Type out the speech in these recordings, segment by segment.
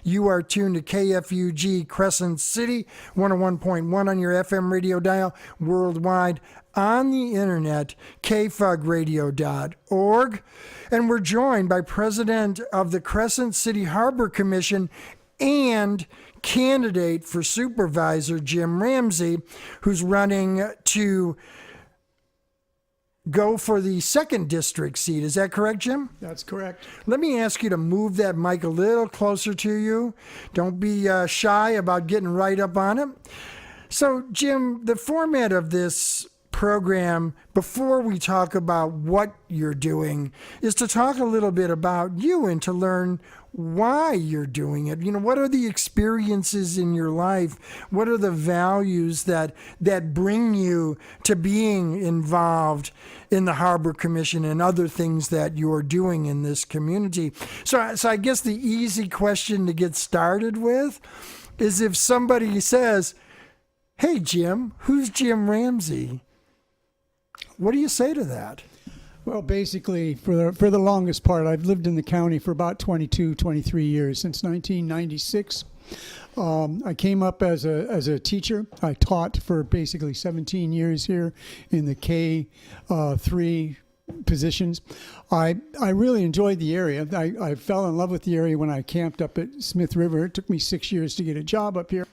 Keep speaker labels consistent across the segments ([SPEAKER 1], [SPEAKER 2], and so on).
[SPEAKER 1] You are tuned to KFUG Crescent City, 101.1 on your FM radio dial, worldwide on the internet, kfugradio.org. And we're joined by President of the Crescent City Harbor Commission and candidate for supervisor Jim Ramsey, who's running to go for the 2nd district seat. Is that correct, Jim?
[SPEAKER 2] That's correct.
[SPEAKER 1] Let me ask you to move that mic a little closer to you. Don't be shy about getting right up on it. So, Jim, the format of this program, before we talk about what you're doing, is to talk a little bit about you and to learn why you're doing it. You know, what are the experiences in your life? What are the values that bring you to being involved in the Harbor Commission and other things that you're doing in this community? So I guess the easy question to get started with is, if somebody says, "Hey, Jim, who's Jim Ramsey?" What do you say to that?
[SPEAKER 2] Well, basically, for the longest part, I've lived in the county for about 22, 23 years, since 1996. I came up as a teacher. I taught for basically 17 years here in the K3 positions. I really enjoyed the area. I fell in love with the area when I camped up at Smith River. It took me 6 years to get a job up here.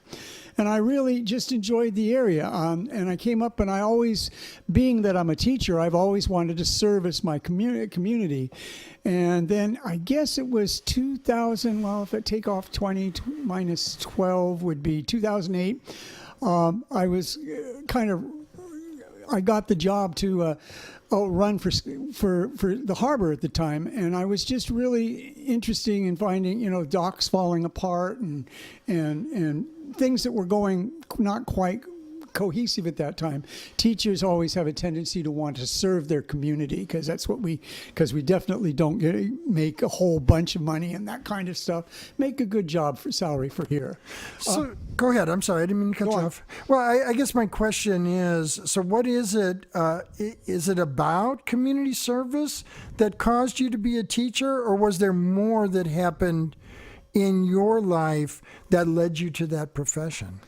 [SPEAKER 2] And I really just enjoyed the area. And I came up, and I always, being that I'm a teacher, I've always wanted to service my community. And then I guess it was 2000, well, if I take off 20 minus 12 would be 2008. I was I got the job to run for the harbor at the time, and I was just really interested in finding, docks falling apart and things that were going not quite cohesive at that time. Teachers always have a tendency to want to serve their community because we definitely don't make a whole bunch of money and that kind of stuff. Make a good job for salary for here.
[SPEAKER 1] So go ahead. I'm sorry, I didn't mean to cut you off. Well, I guess my question is, so what is it? Is it about community service that caused you to be a teacher, or was there more that happened in your life that led you to that profession?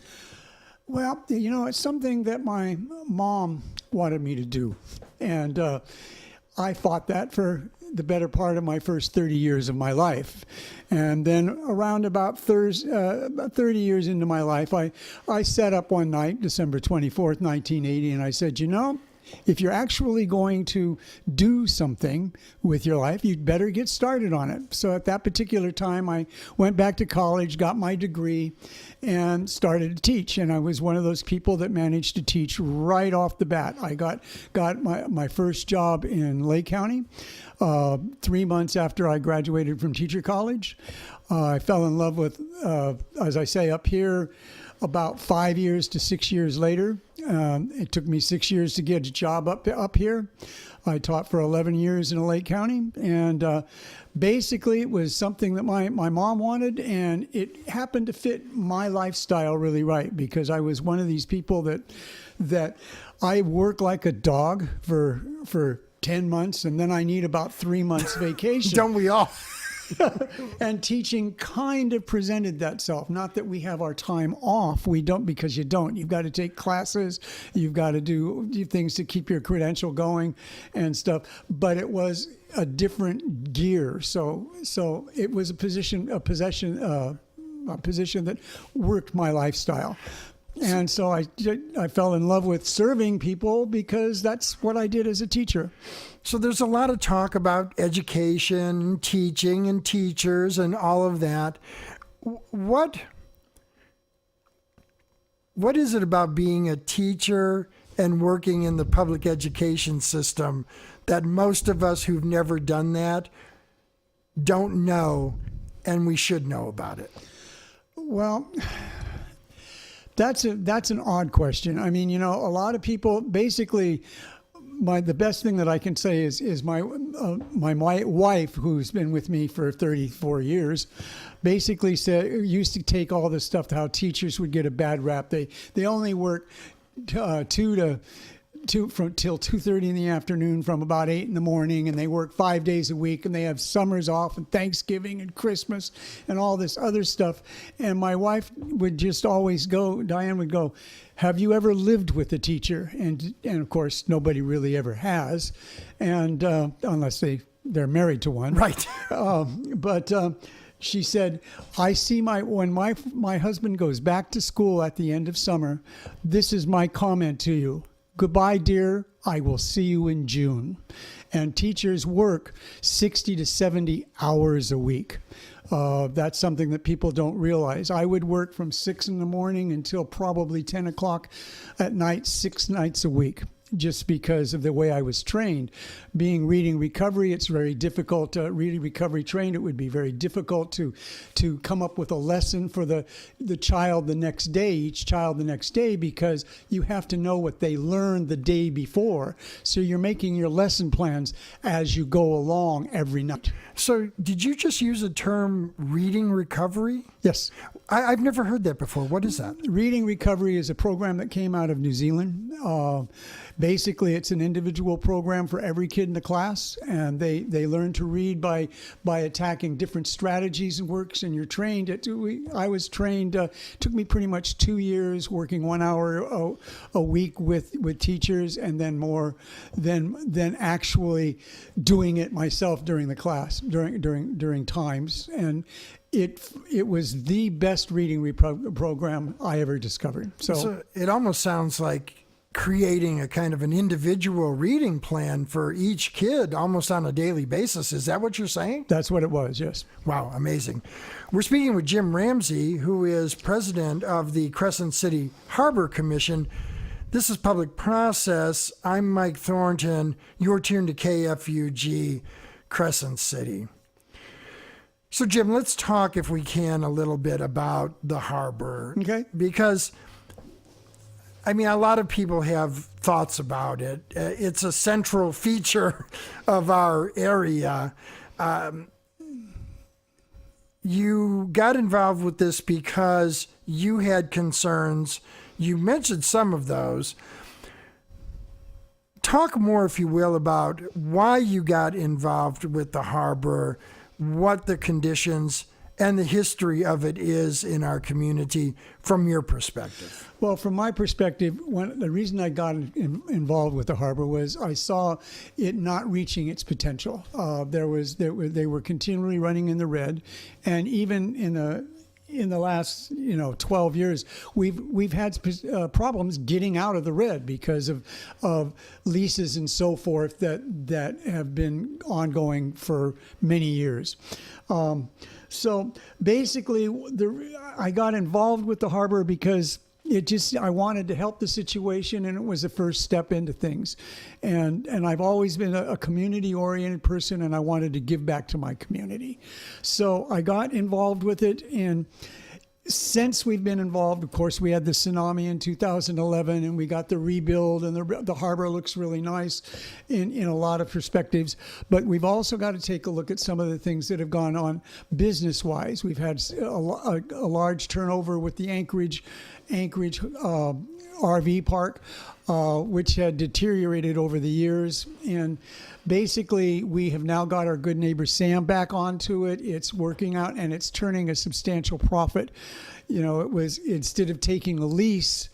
[SPEAKER 2] Well, it's something that my mom wanted me to do. And I fought that for the better part of my first 30 years of my life. And then around about 30 years into my life, I sat up one night, December 24th, 1980, and I said, if you're actually going to do something with your life, you'd better get started on it. So at that particular time, I went back to college, got my degree, and started to teach. And I was one of those people that managed to teach right off the bat. I got my first job in Lake County 3 months after I graduated from teacher college. I fell in love with, as I say, up here, about 5 years to 6 years later. It took me 6 years to get a job up here. I taught for 11 years in Lake County, and basically it was something that my mom wanted, and it happened to fit my lifestyle really right, because I was one of these people that I work like a dog for 10 months, and then I need about 3 months vacation.
[SPEAKER 1] Don't we all?
[SPEAKER 2] And teaching kind of presented that self. Not that we have our time off. We don't, because you don't. You've got to take classes. You've got to do things to keep your credential going and stuff. But it was a different gear. So it was a position that worked my lifestyle. And so I fell in love with serving people because that's what I did as a teacher.
[SPEAKER 1] So there's a lot of talk about education and teaching and teachers and all of that. What is it about being a teacher and working in the public education system that most of us who've never done that don't know, and we should know about it?
[SPEAKER 2] Well, that's an odd question. I mean, a lot of people basically. The best thing that I can say is my wife, who's been with me for 34 years, basically used to take all this stuff, how teachers would get a bad rap. They only work 2 to till 2:30 in the afternoon from about 8 in the morning, and they work 5 days a week, and they have summers off and Thanksgiving and Christmas and all this other stuff. And my wife would just always go, Diane would go, have you ever lived with a teacher? And of course, nobody really ever has, and unless they're married to one.
[SPEAKER 1] Right.
[SPEAKER 2] But she said, I see when my husband goes back to school at the end of summer, this is my comment to you. Goodbye, dear. I will see you in June. And teachers work 60 to 70 hours a week. That's something that people don't realize. I would work from 6 in the morning until probably 10 o'clock at night, 6 nights a week, just because of the way I was trained. Being reading recovery, it's very difficult. Reading recovery trained, it would be very difficult to come up with a lesson for the child the next day, each child the next day, because you have to know what they learned the day before. So you're making your lesson plans as you go along every night.
[SPEAKER 1] So did you just use the term reading recovery?
[SPEAKER 2] Yes.
[SPEAKER 1] I've never heard that before. What is that?
[SPEAKER 2] Reading recovery is a program that came out of New Zealand. Basically, it's an individual program for every kid in the class, and they learn to read by attacking different strategies and works. And you're trained. I was trained. Took me pretty much 2 years working 1 hour a week with teachers, and then more than actually doing it myself during the class during times. And it was the best reading program I ever discovered. So
[SPEAKER 1] it almost sounds like creating a kind of an individual reading plan for each kid almost on a daily basis. Is that what you're saying?
[SPEAKER 2] That's what it was, yes.
[SPEAKER 1] Wow, amazing. We're speaking with Jim Ramsey, who is president of the Crescent City Harbor Commission. This is Public Process. I'm Mike Thornton. You're tuned to KFUG, Crescent City. So, Jim, let's talk, if we can, a little bit about the harbor.
[SPEAKER 2] Okay.
[SPEAKER 1] Because, I mean, a lot of people have thoughts about it. It's a central feature of our area. You got involved with this because you had concerns. You mentioned some of those. Talk more, if you will, about why you got involved with the harbor, what the conditions and the history of it is in our community from your perspective.
[SPEAKER 2] Well, from my perspective, the reason I got involved with the harbor was I saw it not reaching its potential. They were continually running in the red, and even in the last 12 years, we've had problems getting out of the red because of leases and so forth that have been ongoing for many years. So basically, I got involved with the harbor because I wanted to help the situation, and it was the first step into things. And I've always been a community-oriented person, and I wanted to give back to my community. So I got involved with it, and since we've been involved, of course, we had the tsunami in 2011, and we got the rebuild, and the harbor looks really nice in a lot of perspectives. But we've also got to take a look at some of the things that have gone on business-wise. We've had a large turnover with the Anchorage RV park, which had deteriorated over the years. And basically, we have now got our good neighbor Sam back onto it. It's working out, and it's turning a substantial profit. It was, instead of taking a lease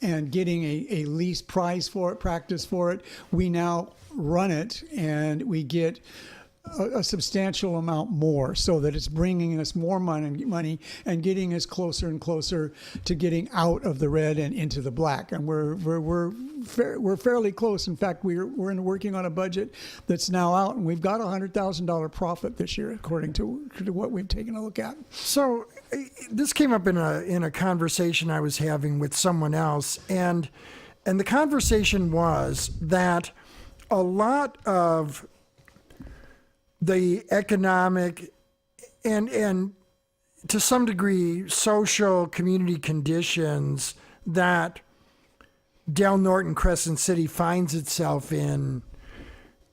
[SPEAKER 2] and getting a lease price for it, practice for it, we now run it, and we get a substantial amount more, so that it's bringing us more money and getting us closer and closer to getting out of the red and into the black. And we're fairly close. In fact, we're working on a budget that's now out, and we've got $100,000 profit this year, according to what we've taken a look at.
[SPEAKER 1] So this came up in a conversation I was having with someone else, and the conversation was that a lot of the economic and to some degree social community conditions that Del Norton Crescent City finds itself in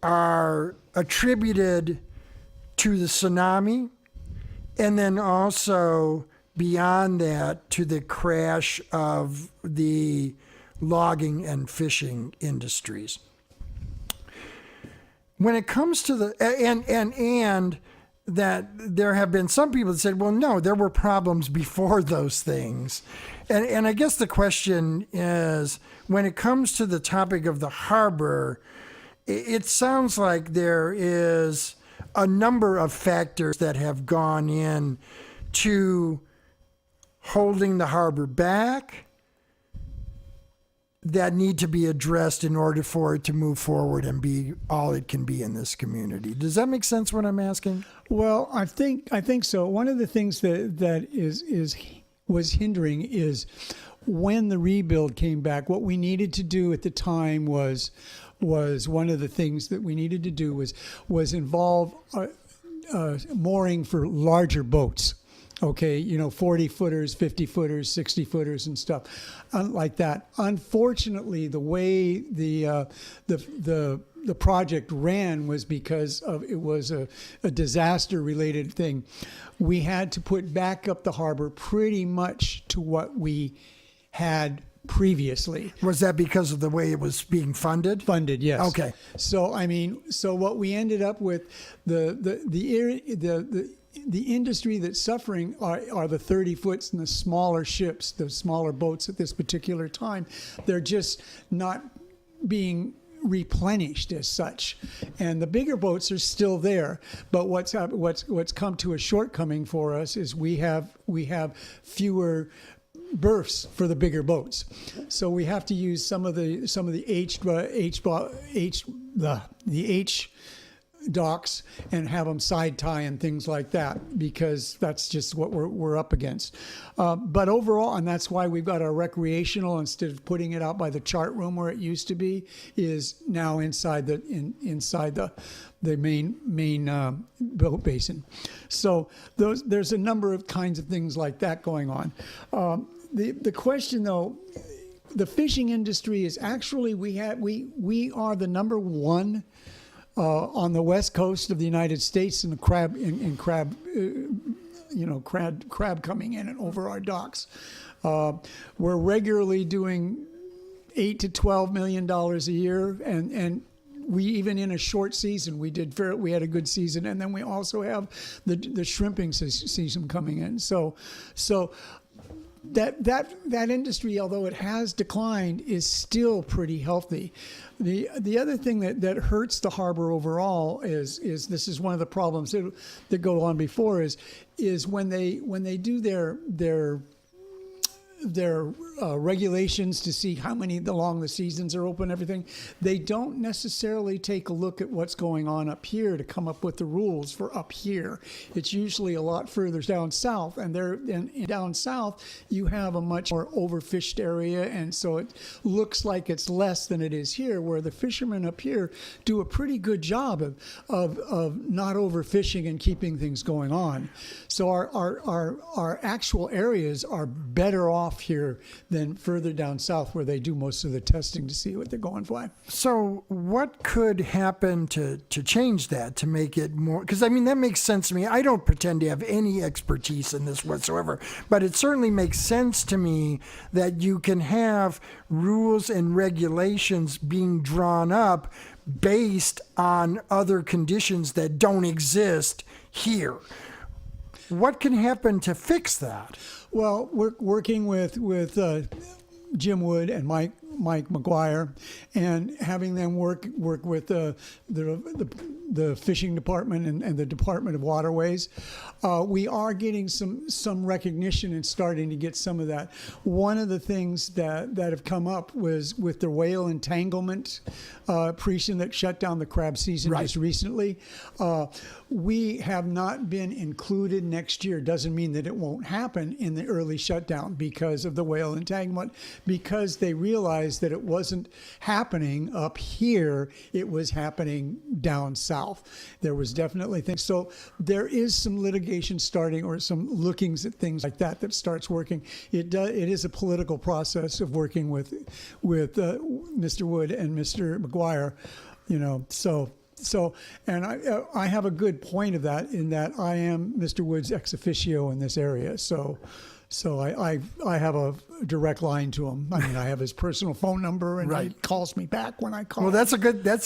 [SPEAKER 1] are attributed to the tsunami, and then also beyond that to the crash of the logging and fishing industries. When it comes to the and that there have been some people that said, well, no, there were problems before those things. And I guess the question is, when it comes to the topic of the harbor, it sounds like there is a number of factors that have gone in to holding the harbor back that need to be addressed in order for it to move forward and be all it can be in this community. Does that make sense what I'm asking?
[SPEAKER 2] Well, I think so. One of the things that was hindering is when the rebuild came back, what we needed to do at the time was one of the things that we needed to do was involve mooring for larger boats. Okay, 40-footers, 50-footers, 60-footers and stuff like that. Unfortunately, the way the project ran was because it was a disaster-related thing. We had to put back up the harbor pretty much to what we had previously.
[SPEAKER 1] Was that because of the way it was being funded?
[SPEAKER 2] Funded, yes.
[SPEAKER 1] Okay.
[SPEAKER 2] So what we ended up with, the industry that's suffering are the 30-foots and the smaller ships, the smaller boats at this particular time. They're just not being replenished as such, and the bigger boats are still there. But what's come to a shortcoming for us is we have fewer berths for the bigger boats, so we have to use some of the H docks and have them side tie and things like that, because that's just what we're up against. But overall, and that's why we've got our recreational, instead of putting it out by the chart room where it used to be, is now inside the main boat basin. So there's a number of kinds of things like that going on. The question though, the fishing industry is actually, we are the number one on the west coast of the United States in crab coming in and over our docks. We're regularly doing $8 to $12 million a year, and we, even in a short season, we had a good season, and then we also have the shrimping season coming in. So that industry, although it has declined, is still pretty healthy. The other thing that hurts the harbor overall is this is one of the problems that go on before is when they do their regulations to see how long the seasons are open, everything, they don't necessarily take a look at what's going on up here to come up with the rules for up here. It's usually a lot further down south, and down south you have a much more overfished area, and so it looks like it's less than it is here, where the fishermen up here do a pretty good job of not overfishing and keeping things going on. So our actual areas are better off here than further down south, where they do most of the testing to see what they're going for.
[SPEAKER 1] So what could happen to change that, to make it more, because I mean, that makes sense to me. I don't pretend to have any expertise in this whatsoever, but it certainly makes sense to me that you can have rules and regulations being drawn up based on other conditions that don't exist here. What can happen to fix that?
[SPEAKER 2] Well, we're working with Jim Wood and Mike McGuire, and having them work with the fishing department and the Department of Waterways. We are getting some recognition and starting to get some of that. One of the things that have come up was with the whale entanglement precinct that shut down the crab season just recently. We have not been included next year. Doesn't mean that it won't happen in the early shutdown because of the whale entanglement, because they realized that it wasn't happening up here, it was happening down south. There was definitely things. So there is some litigation starting, or some lookings at things like that starts working. It is a political process of working with Mr. Wood and Mr. McGuire, So, and I have a good point of that, in that I am Mr. Wood's ex officio in this area. So So I have a direct line to him. I mean, I have his personal phone number, and he
[SPEAKER 1] Right.
[SPEAKER 2] calls me back when I call.
[SPEAKER 1] Well, that's a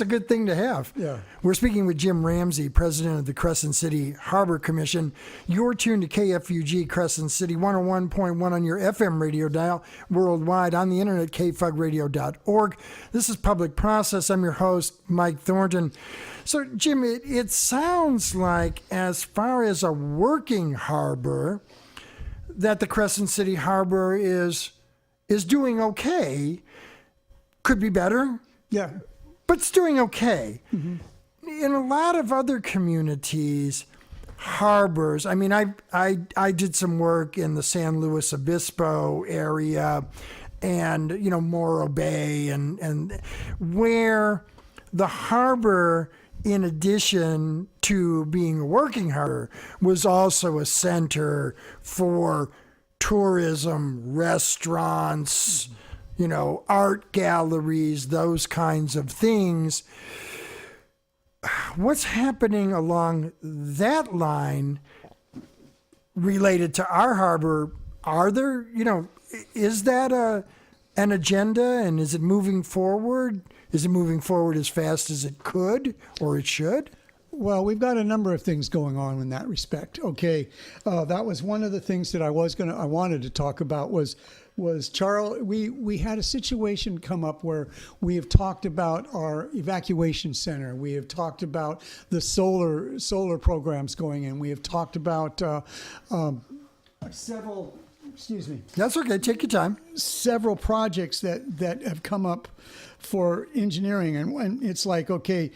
[SPEAKER 1] good thing to have.
[SPEAKER 2] Yeah.
[SPEAKER 1] We're speaking with Jim Ramsey, president of the Crescent City Harbor Commission. You're tuned to KFUG Crescent City 101.1 on your FM radio dial, worldwide on the internet, kfugradio.org. This is Public Process. I'm your host, Mike Thornton. So, Jim, it sounds like, as far as a working harbor, that the Crescent City Harbor is doing okay. Could be better,
[SPEAKER 2] Yeah.
[SPEAKER 1] but it's doing okay. In a lot of other communities, harbors, I mean, I did some work in the San Luis Obispo area and, Morro Bay, and where the harbor, in addition to being a working harbor, was also a center for tourism, restaurants, art galleries, those kinds of things. What's happening along that line related to our harbor? Are there, is that an agenda, and is it moving forward? Is it moving forward as fast as it could or it should?
[SPEAKER 2] Well, we've got a number of things going on in that respect. Okay, that was one of the things that I wanted to talk about was Charles. We had a situation come up where we have talked about our evacuation center. We have talked about the solar programs going in. We have talked about several. Excuse me.
[SPEAKER 1] That's okay. Take your time.
[SPEAKER 2] Several projects that have come up for engineering, and it's like, okay,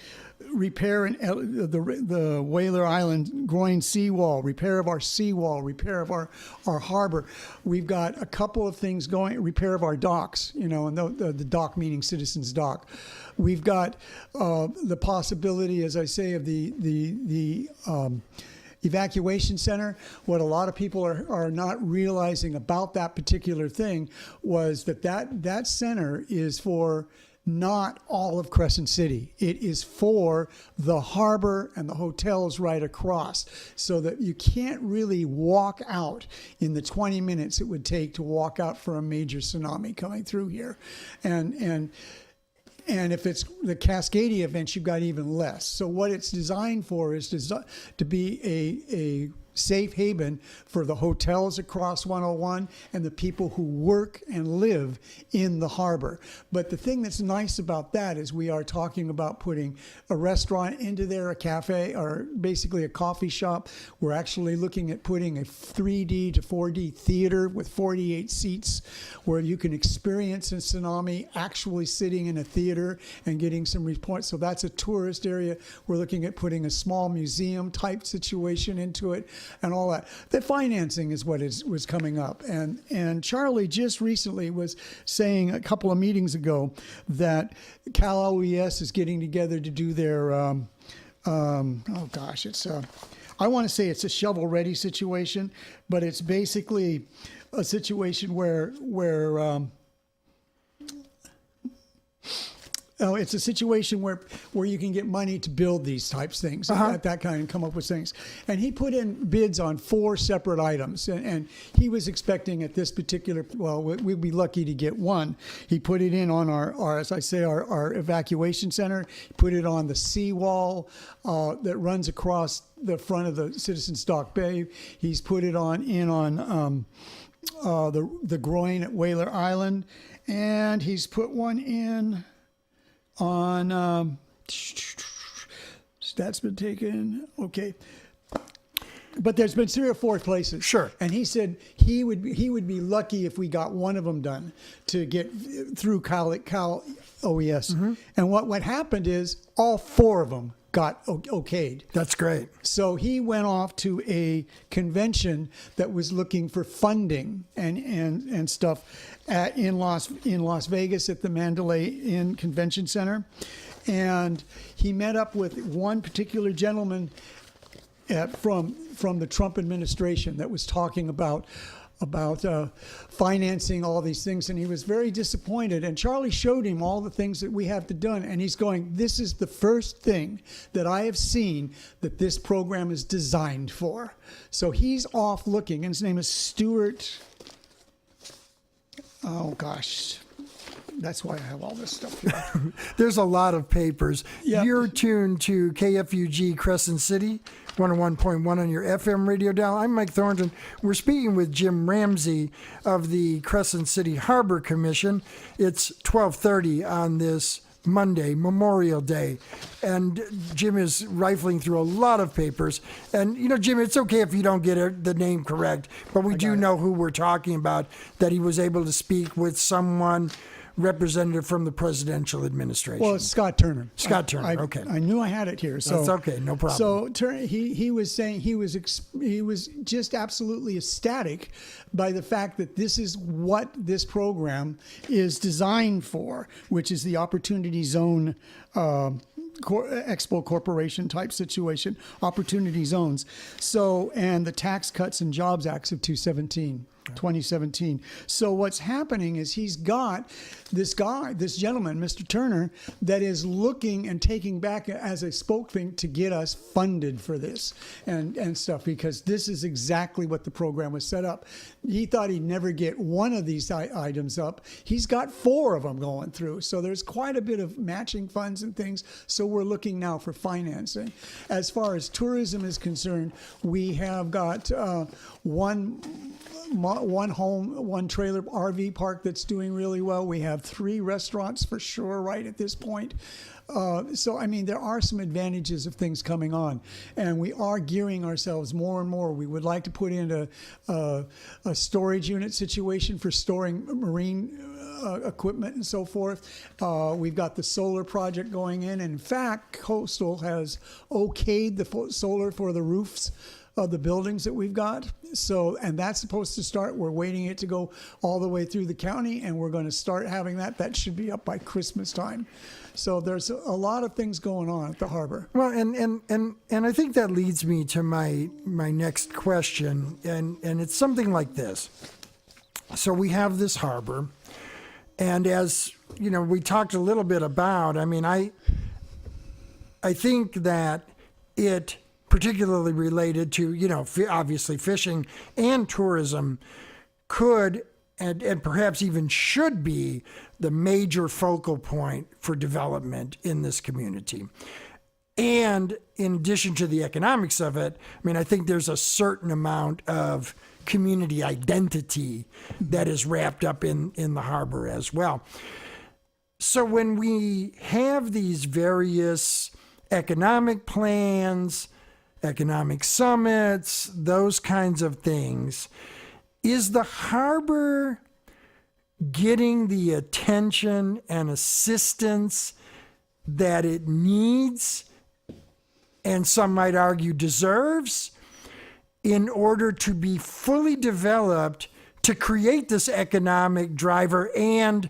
[SPEAKER 2] repair the Whaler Island groin seawall, repair of our seawall, repair of our harbor. We've got a couple of things going, repair of our docks, and the dock meaning Citizens Dock. We've got the possibility, as I say, of the evacuation center. What a lot of people are not realizing about that particular thing was that center is for not all of Crescent City. It is for the harbor and the hotels right across, so that you can't really walk out in the 20 minutes it would take to walk out for a major tsunami coming through here. And if it's the Cascadia events, you've got even less. So what it's designed for is to be a safe haven for the hotels across 101 and the people who work and live in the harbor. But the thing that's nice about that is we are talking about putting a restaurant into there, a cafe, or basically a coffee shop. We're actually looking at putting a 3D to 4D theater with 48 seats where you can experience a tsunami actually sitting in a theater and getting some reports. So that's a tourist area. We're looking at putting a small museum type situation into it, and all that. The financing is what was coming up. And Charlie just recently was saying a couple of meetings ago that Cal OES is getting together to do their, I want to say it's a shovel-ready situation, but it's basically a situation where it's a situation where you can get money to build these types of things, that kind, and come up with things. And he put in bids on 4 separate items, and he was expecting at this particular, well, we'd be lucky to get one. He put it in on our as I say, our evacuation center. He put it on the seawall that runs across the front of the Citizens Dock Bay. He's put it on the groin at Whaler Island, and he's put one in on that's been taken. Okay, but there's been 3 or 4 places.
[SPEAKER 1] Sure.
[SPEAKER 2] And he said he would be lucky if we got one of them done to get through Cal OES. And what happened is all 4 of them got okayed.
[SPEAKER 1] That's great.
[SPEAKER 2] So he went off to a convention that was looking for funding and stuff in Las Vegas at the Mandalay Inn Convention Center, and he met up with one particular gentleman from the Trump administration that was talking about financing all these things, and he was very disappointed. And Charlie showed him all the things that we have to done, and he's going, "This is the first thing that I have seen that this program is designed for." So he's off looking, and his name is Stuart. Oh, gosh. That's why I have all this stuff here.
[SPEAKER 1] There's a lot of papers.
[SPEAKER 2] Yep.
[SPEAKER 1] You're tuned to KFUG Crescent City, 101.1 on your FM radio dial. I'm Mike Thornton. We're speaking with Jim Ramsey of the Crescent City Harbor Commission. It's 12:30 on this Monday, Memorial Day, and Jim is rifling through a lot of papers. And, you know, Jim, it's okay if you don't get the name correct, but we do know who we're talking about, that he was able to speak with someone representative from the presidential administration.
[SPEAKER 2] Well, it's Scott Turner.
[SPEAKER 1] Scott Turner, okay.
[SPEAKER 2] I knew I had it here. So
[SPEAKER 1] That's okay, no problem.
[SPEAKER 2] So he was saying he was just absolutely ecstatic by the fact that this is what this program is designed for, which is the Opportunity Zone Expo Corporation type situation, opportunity zones. So, and the Tax Cuts and Jobs Acts of 2017. So what's happening is he's got this gentleman, Mr. Turner, that is looking and taking back as a spokesman to get us funded for this and stuff, because this is exactly what the program was set up. He thought he'd never get one of these items up. He's got 4 of them going through. So there's quite a bit of matching funds and things. So we're looking now for financing. As far as tourism is concerned, we have got one home, one trailer RV park that's doing really well. We have 3 restaurants for sure right at this point. So, I mean, there are some advantages of things coming on, and we are gearing ourselves more and more. We would like to put in a storage unit situation for storing marine equipment and so forth. We've got the solar project going in. And in fact, Coastal has okayed the solar for the roofs of the buildings that we've got. So, and that's supposed to start. We're waiting it to go all the way through the county, and we're going to start having that. That should be up by Christmas time. So there's a lot of things going on at the harbor.
[SPEAKER 1] Well, and I think that leads me to my next question, and it's something like this. So we have this harbor, and as you know, we talked a little bit about, I mean, I think that it, particularly related to, you know, obviously fishing and tourism, could and perhaps even should be the major focal point for development in this community. And in addition to the economics of it, I mean, I think there's a certain amount of community identity that is wrapped up in the harbor as well. So when we have these various economic plans, economic summits, those kinds of things, is the harbor getting the attention and assistance that it needs, and some might argue deserves, in order to be fully developed to create this economic driver and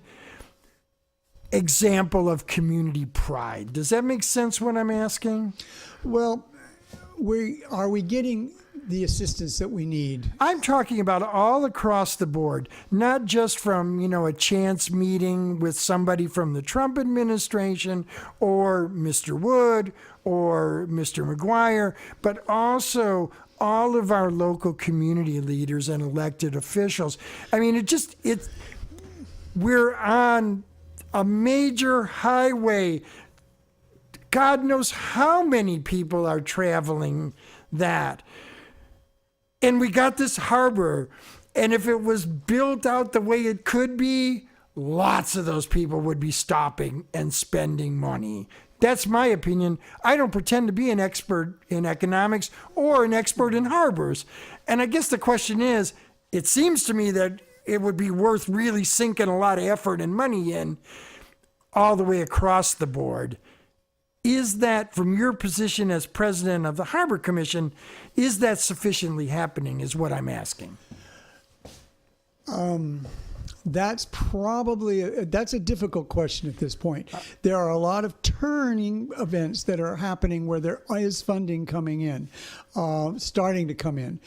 [SPEAKER 1] example of community pride? Does that make sense what I'm asking?
[SPEAKER 2] Well, are we getting the assistance that we need?
[SPEAKER 1] I'm talking about all across the board, not just from, you know, a chance meeting with somebody from the Trump administration or Mr. Wood or Mr. McGuire, but also all of our local community leaders and elected officials. I mean, we're on a major highway. God knows how many people are traveling that. And we got this harbor, and if it was built out the way it could be, lots of those people would be stopping and spending money. That's my opinion. I don't pretend to be an expert in economics or an expert in harbors. And I guess the question is, it seems to me that it would be worth really sinking a lot of effort and money in all the way across the board. Is that, from your position as president of the Harbor Commission, is that sufficiently happening, is what I'm asking?
[SPEAKER 2] That's probably, that's a difficult question at this point. There are a lot of turning events that are happening where there is funding coming in, starting to come in.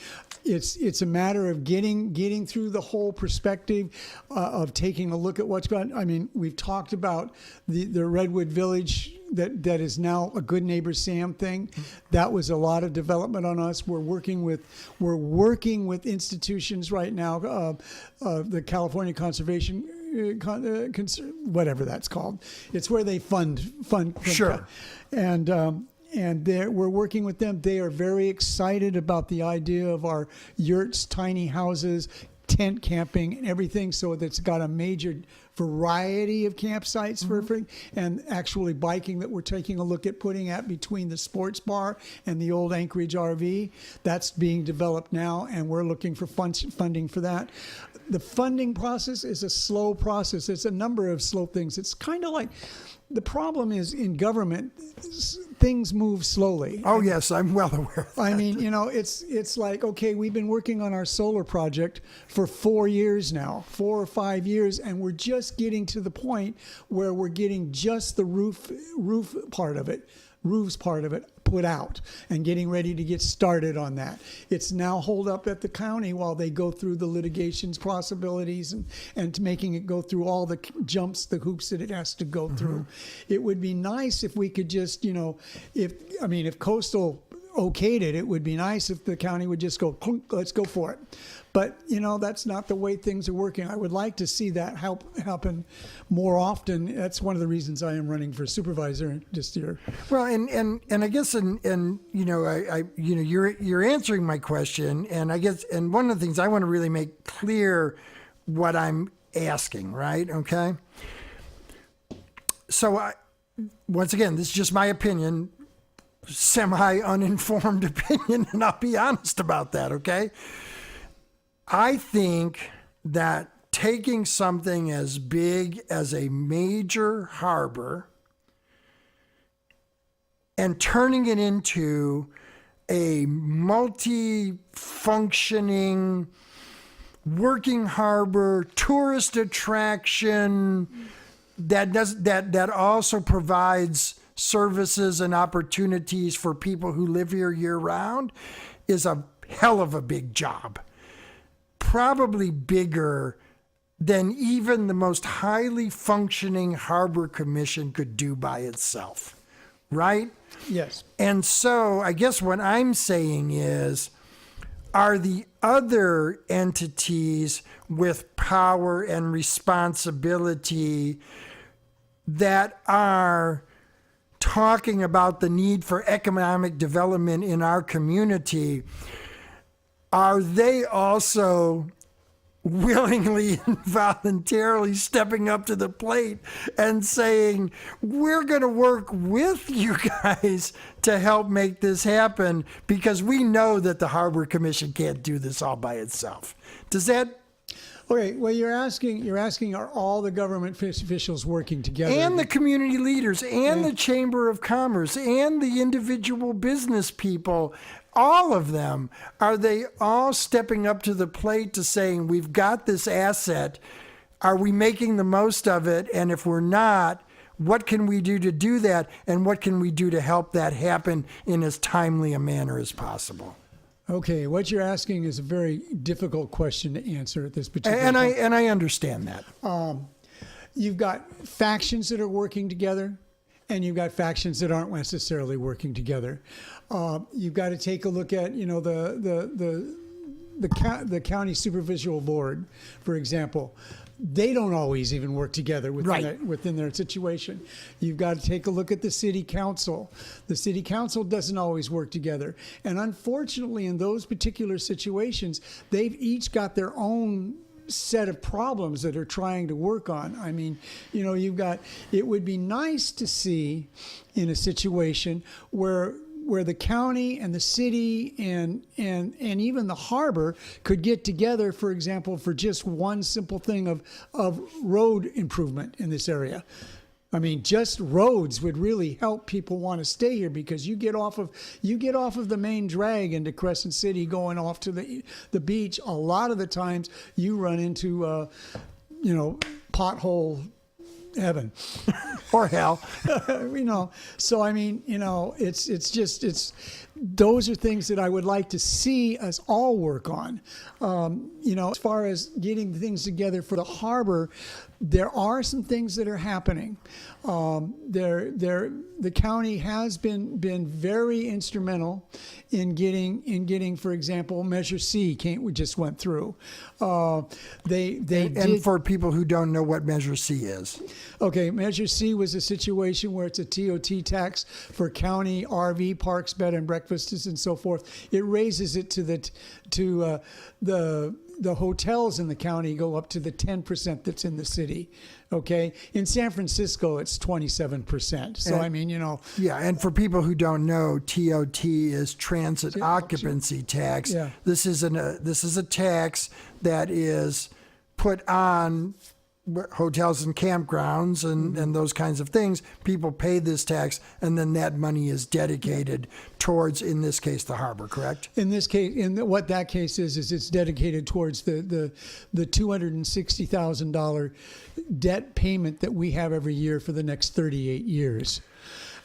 [SPEAKER 2] it's a matter of getting through the whole perspective of taking a look at what's going on. I mean, we've talked about the Redwood Village that is now a Good Neighbor Sam thing. That was a lot of development on us. We're working with institutions right now, the California Conservation whatever that's called. It's where they fund.
[SPEAKER 1] Sure.
[SPEAKER 2] And we're working with them. They are very excited about the idea of our yurts, tiny houses, tent camping, and everything. So that's got a major variety of campsites and actually biking that we're taking a look at putting at between the sports bar and the old Anchorage RV. That's being developed now, and we're looking for funding for that. The funding process is a slow process. It's a number of slow things. It's kind of like the problem is in government, things move slowly.
[SPEAKER 1] Oh, yes, I'm well aware of that.
[SPEAKER 2] I mean, it's like, okay, we've been working on our solar project for 4 years now, 4 or 5 years, and we're just getting to the point where we're getting just the roofs part of it put out and getting ready to get started on that. It's now holed up at the county while they go through the litigations possibilities and making it go through all the jumps, the hoops that it has to go through. It would be nice if we could just, if Coastal okayed it, it would be nice if the county would just go, clunk, let's go for it. But, that's not the way things are working. I would like to see that happen more often. That's one of the reasons I am running for supervisor this year.
[SPEAKER 1] Well, and I guess, you're answering my question, and I guess, and one of the things I want to really make clear what I'm asking, right? Okay. So once again, this is just my opinion, semi-uninformed opinion, and I'll be honest about that, okay? I think that taking something as big as a major harbor and turning it into a multi-functioning working harbor, tourist attraction that also provides services and opportunities for people who live here year-round is a hell of a big job. Probably bigger than even the most highly functioning harbor commission could do by itself, right?
[SPEAKER 2] Yes.
[SPEAKER 1] And so I guess what I'm saying is, are the other entities with power and responsibility that are talking about the need for economic development in our community, are they also willingly and voluntarily stepping up to the plate and saying, we're going to work with you guys to help make this happen because we know that the Harbor Commission can't do this all by itself? Does that...
[SPEAKER 2] Okay, well, you're asking, are all the government officials working together?
[SPEAKER 1] And the community leaders, and the Chamber of Commerce, and the individual business people, all of them, are they all stepping up to the plate to saying, we've got this asset, are we making the most of it? And if we're not, what can we do to do that? And what can we do to help that happen in as timely a manner as possible?
[SPEAKER 2] Okay, what you're asking is a very difficult question to answer at this particular point.
[SPEAKER 1] And I understand that.
[SPEAKER 2] You've got factions that are working together, and you've got factions that aren't necessarily working together. You've got to take a look at, the county supervisory board, for example. They don't always even work together within their situation. You've got to take a look at the city council. The city council doesn't always work together. And unfortunately, in those particular situations, they've each got their own set of problems that are trying to work on. I mean, it would be nice to see in a situation where the county and the city and even the harbor could get together, for example, for just one simple thing of road improvement in this area. I mean, just roads would really help people want to stay here, because you get off of the main drag into Crescent City going off to the beach. A lot of the times you run into pothole heaven
[SPEAKER 1] or hell.
[SPEAKER 2] So I mean, it's those are things that I would like to see us all work on. As far as getting things together for the harbor, there are some things that are happening. The county has been very instrumental in getting, for example, Measure C we just went through.
[SPEAKER 1] And for people who don't know what Measure C is.
[SPEAKER 2] Okay, Measure C was a situation where it's a TOT tax for county RV parks, bed and breakfasts, and so forth. It raises it to the hotels in the county go up to the 10% that's in the city. Okay, in San Francisco it's 27%. So
[SPEAKER 1] Yeah, and for people who don't know, TOT is Transit Occupancy Tax.
[SPEAKER 2] Yeah.
[SPEAKER 1] This is a tax that is put on hotels and campgrounds and those kinds of things. People pay this tax, and then that money is dedicated towards, in this case, the harbor, correct?
[SPEAKER 2] In this case, what that case is it's dedicated towards the $260,000 debt payment that we have every year for the next 38 years.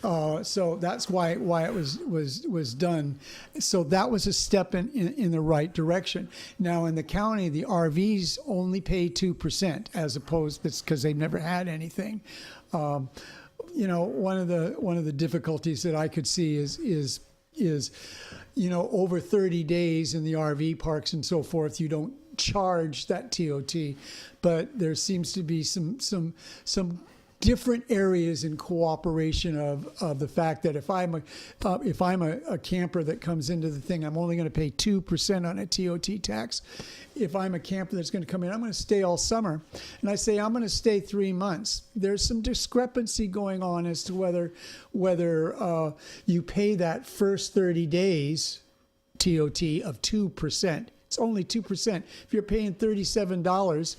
[SPEAKER 2] So that's why it was done. So that was a step in the right direction. Now in the county, the RVs only pay 2%, as opposed, that's because they've never had anything. One of the difficulties that I could see is over 30 days in the RV parks and so forth, you don't charge that TOT, but there seems to be some different areas in cooperation of the fact that if I'm a camper that comes into the thing, I'm only going to pay 2% on a TOT tax. If I'm a camper that's going to come in, I'm going to stay all summer, and I say I'm going to stay 3 months. There's some discrepancy going on as to whether you pay that first 30 days TOT of 2%. It's only 2%. If you're paying $37,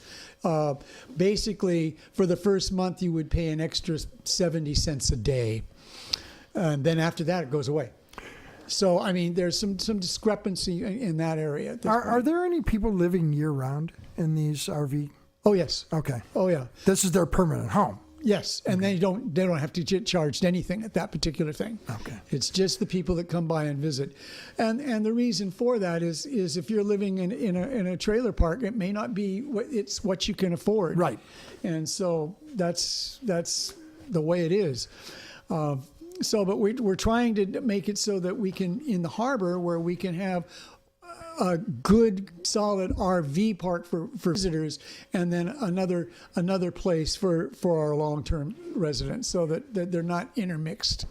[SPEAKER 2] basically for the first month you would pay an extra 70 cents a day, and then after that it goes away. So there's some discrepancy in that area.
[SPEAKER 1] Are there any people living year round in these RV?
[SPEAKER 2] Oh yes.
[SPEAKER 1] Okay.
[SPEAKER 2] Oh yeah.
[SPEAKER 1] This is their permanent home.
[SPEAKER 2] Yes, and they don't have to get charged anything at that particular thing.
[SPEAKER 1] Okay.
[SPEAKER 2] It's just the people that come by and visit, and the reason for that is if you're living in a trailer park, it may not be what you can afford.
[SPEAKER 1] Right.
[SPEAKER 2] And so that's the way it is. But we're trying to make it so that we can, in the harbor, where we can have a good solid RV park for visitors, and then another place for our long-term residents, so that they're not intermixed.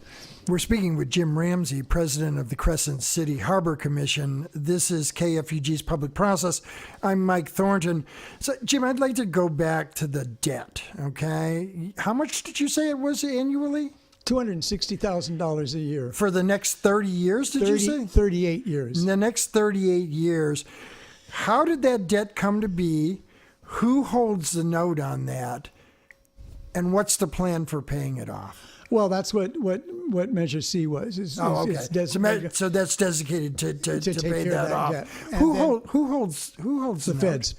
[SPEAKER 1] We're speaking with Jim Ramsey, president of the Crescent City Harbor Commission. This is KFUG's Public Process. I'm Mike Thornton. So, Jim, I'd like to go back to the debt, okay? How much did you say it was annually?
[SPEAKER 2] $260,000 a year.
[SPEAKER 1] For the next 30 years, did you say?
[SPEAKER 2] 38 years.
[SPEAKER 1] In the next 38 years, how did that debt come to be? Who holds the note on that? And what's the plan for paying it off?
[SPEAKER 2] Well, that's what Measure C was.
[SPEAKER 1] Okay. So that's designated to pay that off. Who holds
[SPEAKER 2] the feds?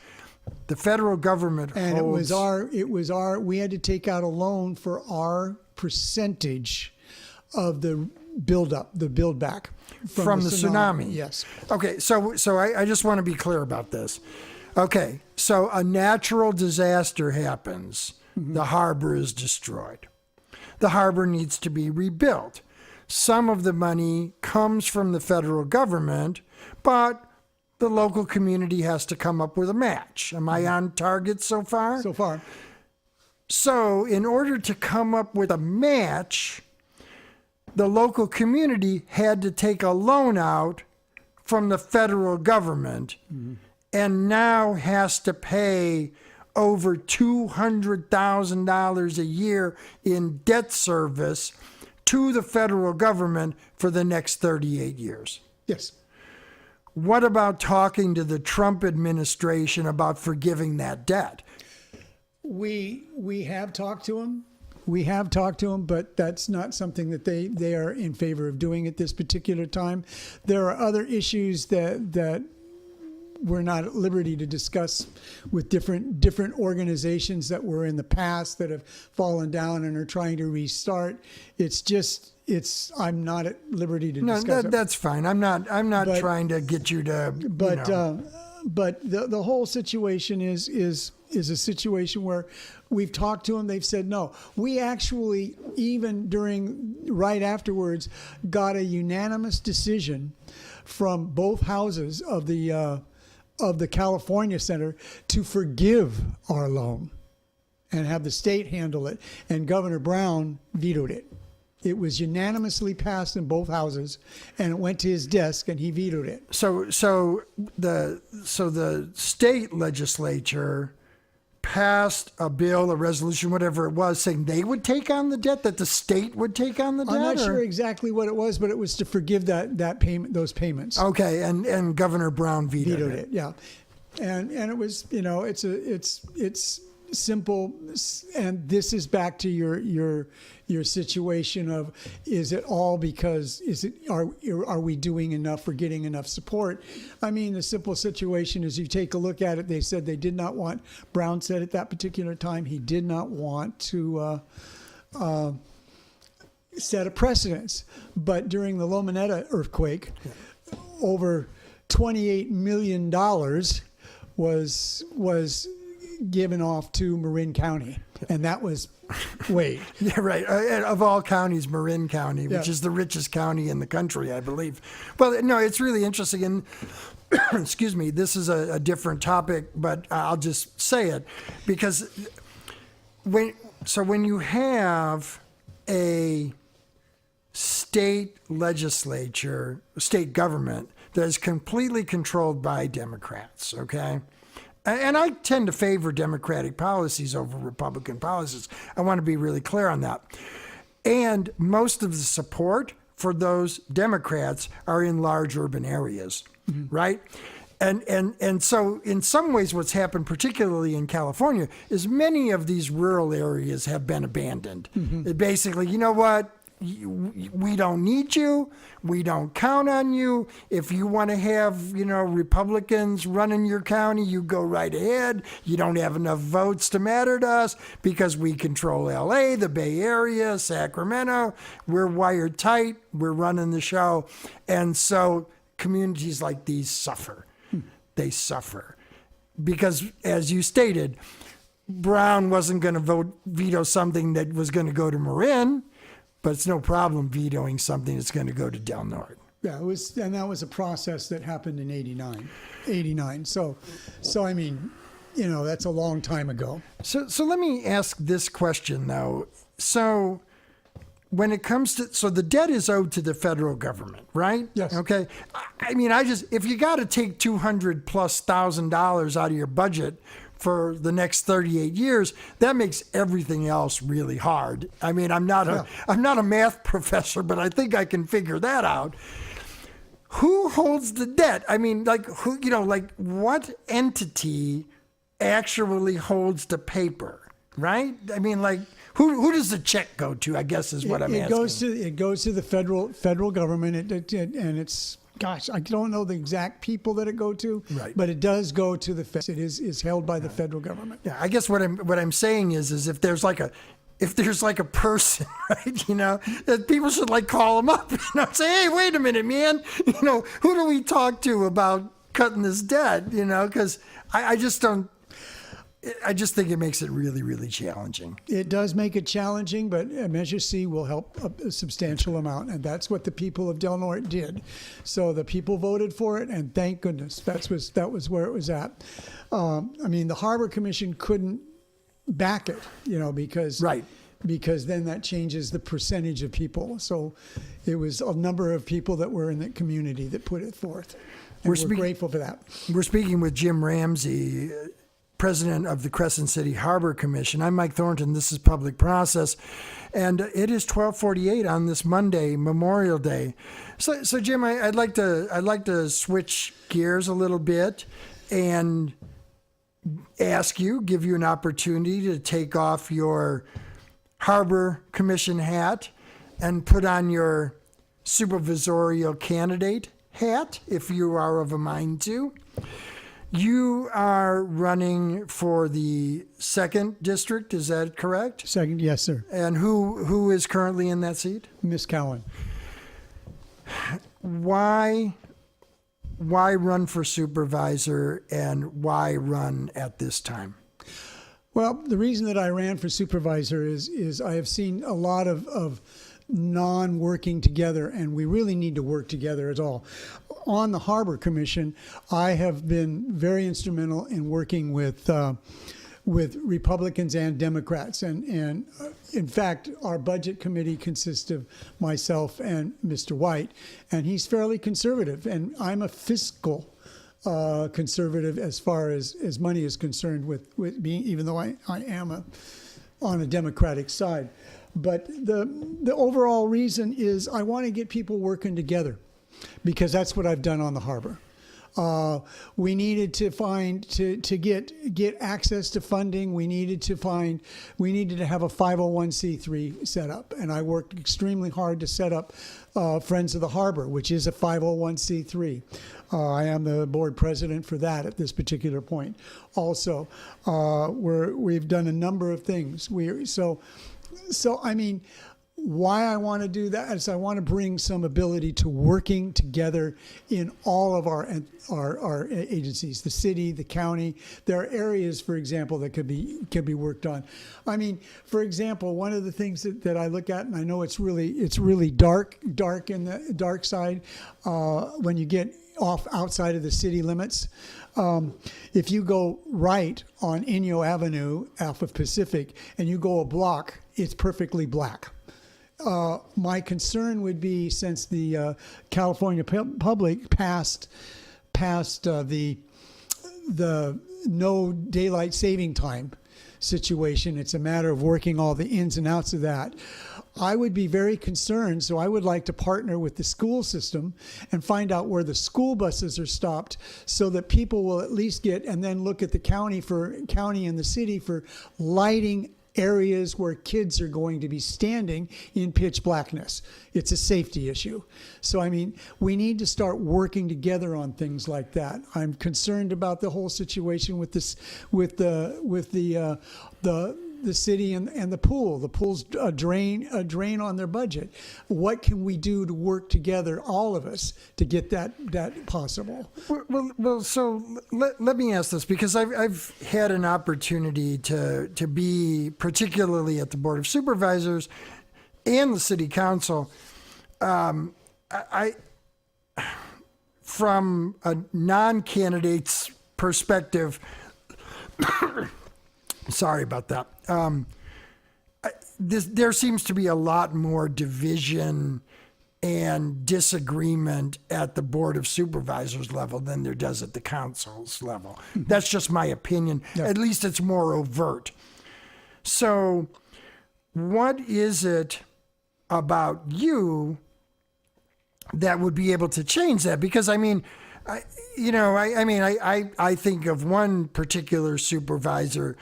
[SPEAKER 1] The federal government holds.
[SPEAKER 2] And it was our. We had to take out a loan for our percentage of the build back
[SPEAKER 1] from the tsunami.
[SPEAKER 2] Yes.
[SPEAKER 1] Okay, so I just want to be clear about this. Okay, so a natural disaster happens. Mm-hmm. The harbor is destroyed. The harbor needs to be rebuilt. Some of the money comes from the federal government, but the local community has to come up with a match. Am I on target so far?
[SPEAKER 2] So far.
[SPEAKER 1] So in order to come up with a match, the local community had to take a loan out from the federal government, and now has to pay over $200,000 a year in debt service to the federal government for the next 38 years.
[SPEAKER 2] Yes.
[SPEAKER 1] What about talking to the Trump administration about forgiving that debt?
[SPEAKER 2] We have talked to them. But that's not something that they are in favor of doing at this particular time. There are other issues that we're not at liberty to discuss with different organizations that were in the past that have fallen down and are trying to restart. I'm not at liberty to discuss it.
[SPEAKER 1] That's fine. I'm not trying to get you to.
[SPEAKER 2] But the whole situation is a situation where we've talked to them. They've said no. We actually, even right afterwards, got a unanimous decision from both houses of the California Center to forgive our loan and have the state handle it. And Governor Brown vetoed it. It was unanimously passed in both houses, and it went to his desk, and he vetoed it.
[SPEAKER 1] So the state legislature passed a bill, a resolution, whatever it was, saying they would take on the debt, that the state would take on the debt?
[SPEAKER 2] I'm not sure exactly what it was, but it was to forgive that payment, those payments.
[SPEAKER 1] Okay, and Governor Brown vetoed it.
[SPEAKER 2] Yeah, and it was, it's simple, and this is back to your situation of, is it all because are we doing enough or getting enough support? I mean, the simple situation is, you take a look at it, they said they did not want, Brown said at that particular time, he did not want to set a precedence. But during the Loma Netta earthquake, over $28 million was given off to Marin County, and that was Wade.
[SPEAKER 1] Yeah, right. Of all counties, Marin County, which is the richest county in the country, I believe. Well, no, it's really interesting, and excuse me, this is a different topic, but I'll just say it, because when you have a state legislature, state government that is completely controlled by Democrats, okay? And I tend to favor Democratic policies over Republican policies. I want to be really clear on that. And most of the support for those Democrats are in large urban areas, right? And so in some ways what's happened, particularly in California, is many of these rural areas have been abandoned. It basically, you know what? We don't need you. We don't count on you. If you want to have, Republicans running your county, you go right ahead. You don't have enough votes to matter to us because we control LA, the Bay Area, Sacramento. We're wired tight. We're running the show. And so communities like these suffer. They suffer because, as you stated, Brown wasn't going to veto something that was going to go to Marin. But it's no problem vetoing something that's going to go to Del Norte.
[SPEAKER 2] Yeah, and that was a process that happened in '89. So I mean, that's a long time ago. So
[SPEAKER 1] let me ask this question though. So when it comes to, the debt is owed to the federal government, right?
[SPEAKER 2] Yes.
[SPEAKER 1] Okay. I mean, if you got to take $200,000+ out of your budget for the next 38 years, that makes everything else really hard. I mean, I'm not a math professor, but I think I can figure that out. Who holds the debt? I mean, what entity actually holds the paper, right? I mean, who does the check go to, I guess is what I'm asking.
[SPEAKER 2] It goes to the federal government, and it's, gosh, I don't know the exact people that it go to,
[SPEAKER 1] right? But
[SPEAKER 2] it does go to the Fed. It is held by the federal government.
[SPEAKER 1] Yeah, I guess what I'm saying is if there's like a person, right? That people should call them up, say, hey, wait a minute, man, who do we talk to about cutting this debt? Because I just don't. I just think it makes it really, really challenging.
[SPEAKER 2] It does make it challenging, but Measure C will help a substantial amount, and that's what the people of Del Norte did. So the people voted for it, and thank goodness that was where it was at. I mean, the Harbor Commission couldn't back it, because
[SPEAKER 1] right.
[SPEAKER 2] Because then that changes the percentage of people. So it was a number of people that were in the community that put it forth. And we're grateful for that.
[SPEAKER 1] We're speaking with Jim Ramsey, president of the Crescent City Harbor Commission. I'm Mike Thornton. This is Public Process, and it is 12:48 on this Monday, Memorial Day. So Jim, I'd like to switch gears a little bit and give you an opportunity to take off your Harbor Commission hat and put on your supervisorial candidate hat, if you are of a mind to. You are running for the 2nd district, is that correct?
[SPEAKER 2] Second, yes, sir.
[SPEAKER 1] And who is currently in that seat?
[SPEAKER 2] Miss Cowan.
[SPEAKER 1] Why run for supervisor, and why run at this time?
[SPEAKER 2] Well, the reason that I ran for supervisor is I have seen a lot of non-working together, and we really need to work together at all. On the Harbor Commission, I have been very instrumental in working with Republicans and Democrats, and in fact, our budget committee consists of myself and Mr. White, and he's fairly conservative, and I'm a fiscal conservative as far as money is concerned with being, even though I am on a Democratic side. But the overall reason is I want to get people working together, because that's what I've done on the harbor. We needed to get access to funding. We needed to have a 501c3 set up, and I worked extremely hard to set up Friends of the Harbor, which is a 501c3. I am the board president for that at this particular point. Also, we've done a number of things. So I mean, why I want to do that is I want to bring some ability to working together in all of our agencies, the city, the county. There are areas, for example, that could be worked on. I mean, for example, one of the things that I look at, and I know it's really dark in the dark side when you get outside of the city limits. If you go right on Inyo Avenue off of Pacific and you go a block, it's perfectly black. My concern would be, since the California public passed the no daylight saving time situation, it's a matter of working all the ins and outs of that. I would be very concerned, so I would like to partner with the school system and find out where the school buses are stopped, so that people will at least get, and then look at the county and the city for lighting areas where kids are going to be standing in pitch blackness. It's a safety issue. So I mean, we need to start working together on things like that. I'm concerned about the whole situation with this, with the city and the pool. The pool's a drain on their budget. What can we do to work together, all of us, to get that possible?
[SPEAKER 1] Well. So let me ask this, because I've had an opportunity to be, particularly at the Board of Supervisors and the City Council. I from a non-candidate's perspective. Sorry about that. There seems to be a lot more division and disagreement at the Board of Supervisors level than there does at the council's level. That's just my opinion. Yeah. At least it's more overt. So what is it about you that would be able to change that? Because I mean, I think of one particular supervisor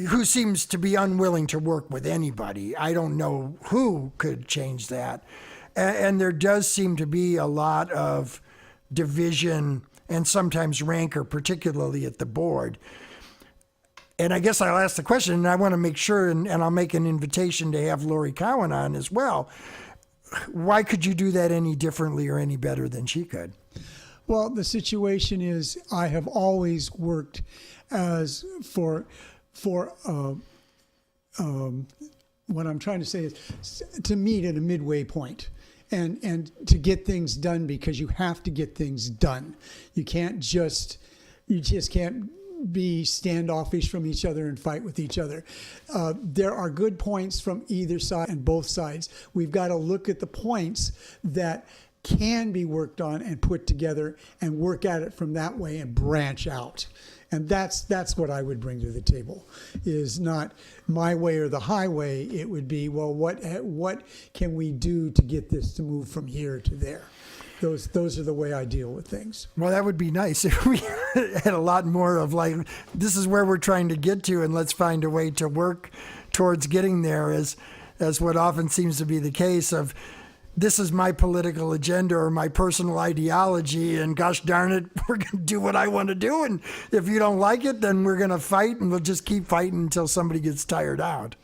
[SPEAKER 1] who seems to be unwilling to work with anybody. I don't know who could change that. And there does seem to be a lot of division and sometimes rancor, particularly at the board. And I guess I'll ask the question, and I want to make sure, and I'll make an invitation to have Lori Cowan on as well. Why could you do that any differently or any better than she could?
[SPEAKER 2] Well, the situation is, I have always worked as for what I'm trying to say is to meet at a midway point and to get things done, because you have to get things done. You just can't be standoffish from each other and fight with each other. There are good points from either side and both sides. We've got to look at the points that can be worked on and put together and work at it from that way and branch out. And that's what I would bring to the table, is not my way or the highway. It would be, well, what can we do to get this to move from here to there? Those are the way I deal with things.
[SPEAKER 1] Well, that would be nice if we had a lot more of, like, this is where we're trying to get to, and let's find a way to work towards getting there, as what often seems to be the case of, this is my political agenda or my personal ideology, and gosh darn it, we're going to do what I want to do. And if you don't like it, then we're going to fight, and we'll just keep fighting until somebody gets tired out.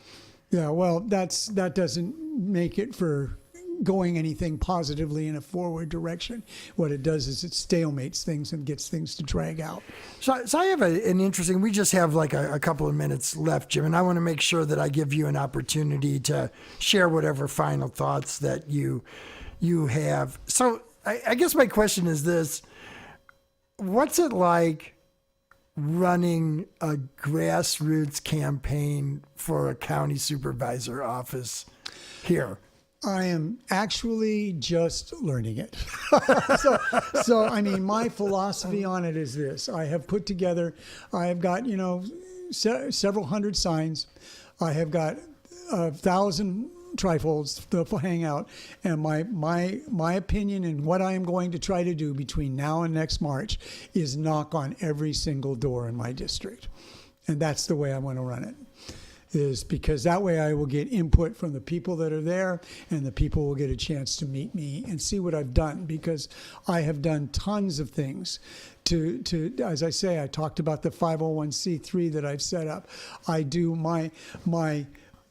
[SPEAKER 2] Yeah, well, that doesn't make it for going anything positively in a forward direction. What it does is it stalemates things and gets things to drag out.
[SPEAKER 1] So I have an interesting, we just have like a couple of minutes left, Jim, and I want to make sure that I give you an opportunity to share whatever final thoughts that you have. So I guess my question is this: what's it like running a grassroots campaign for a county supervisor office here?
[SPEAKER 2] I am actually just learning it. So, I mean, my philosophy on it is this. I have got, several hundred signs. I have got 1,000 trifolds to hang out. And my opinion and what I am going to try to do between now and next March is knock on every single door in my district. And that's the way I want to run it. Is because that way I will get input from the people that are there, and the people will get a chance to meet me and see what I've done, because I have done tons of things to as I say, I talked about the 501c3 that I've set up. I do my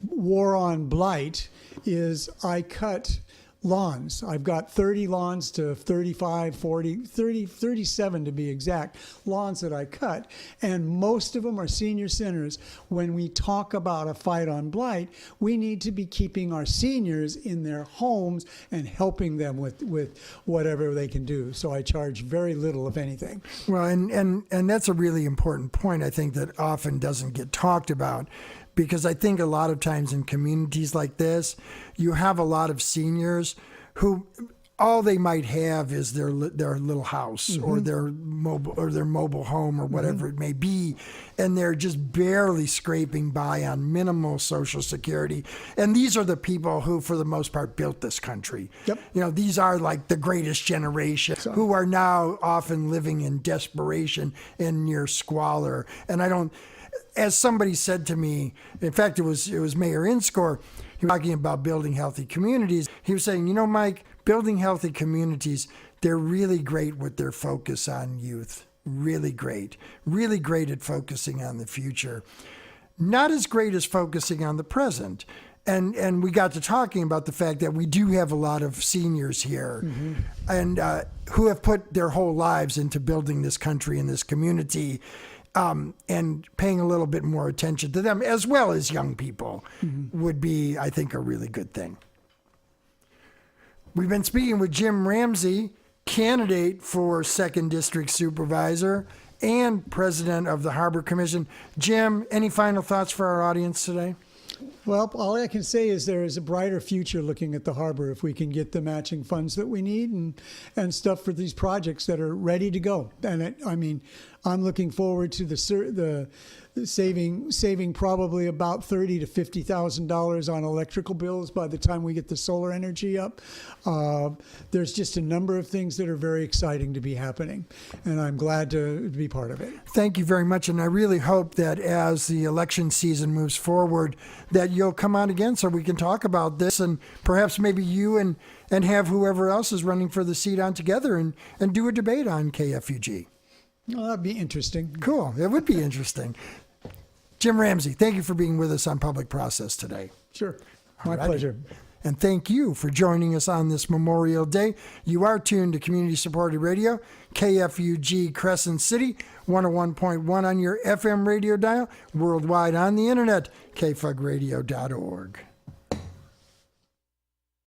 [SPEAKER 2] war on blight is I cut lawns. I've got 30 lawns to 35, 40, 30, 37 to be exact, lawns that I cut. And most of them are senior centers. When we talk about a fight on blight, we need to be keeping our seniors in their homes and helping them with whatever they can do. So I charge very little, if anything.
[SPEAKER 1] Well, and that's a really important point, I think, that often doesn't get talked about. Because I think a lot of times in communities like this, you have a lot of seniors who all they might have is their little house, mm-hmm. or their mobile home, or whatever, mm-hmm. it may be, and they're just barely scraping by on minimal Social Security. And these are the people who, for the most part, built this country.
[SPEAKER 2] Yep.
[SPEAKER 1] These are like the greatest generation who are now often living in desperation and near squalor. And I don't. As somebody said to me, in fact, it was Mayor Inscore, he was talking about building healthy communities. He was saying, Mike, building healthy communities, they're really great with their focus on youth. Really great at focusing on the future. Not as great as focusing on the present. And we got to talking about the fact that we do have a lot of seniors here, mm-hmm. and who have put their whole lives into building this country and this community. And paying a little bit more attention to them, as well as young people, mm-hmm. would be, I think, a really good thing. We've been speaking with Jim Ramsey, candidate for 2nd District Supervisor and President of the Harbor Commission. Jim, any final thoughts for our audience today?
[SPEAKER 2] Well, all I can say is there is a brighter future looking at the harbor if we can get the matching funds that we need and stuff for these projects that are ready to go. And I'm looking forward to the saving probably about $30,000 to $50,000 on electrical bills by the time we get the solar energy up. There's just a number of things that are very exciting to be happening, and I'm glad to be part of it.
[SPEAKER 1] Thank you very much, and I really hope that as the election season moves forward, that you'll come on again so we can talk about this, and perhaps maybe you and have whoever else is running for the seat on together and do a debate on KFUG.
[SPEAKER 2] Well, that'd be interesting.
[SPEAKER 1] Cool. It would be interesting. Jim Ramsey, thank you for being with us on Public Process today.
[SPEAKER 2] Sure. My pleasure.
[SPEAKER 1] And thank you for joining us on this Memorial Day. You are tuned to community-supported radio, KFUG Crescent City, 101.1 on your FM radio dial, worldwide on the internet, kfugradio.org.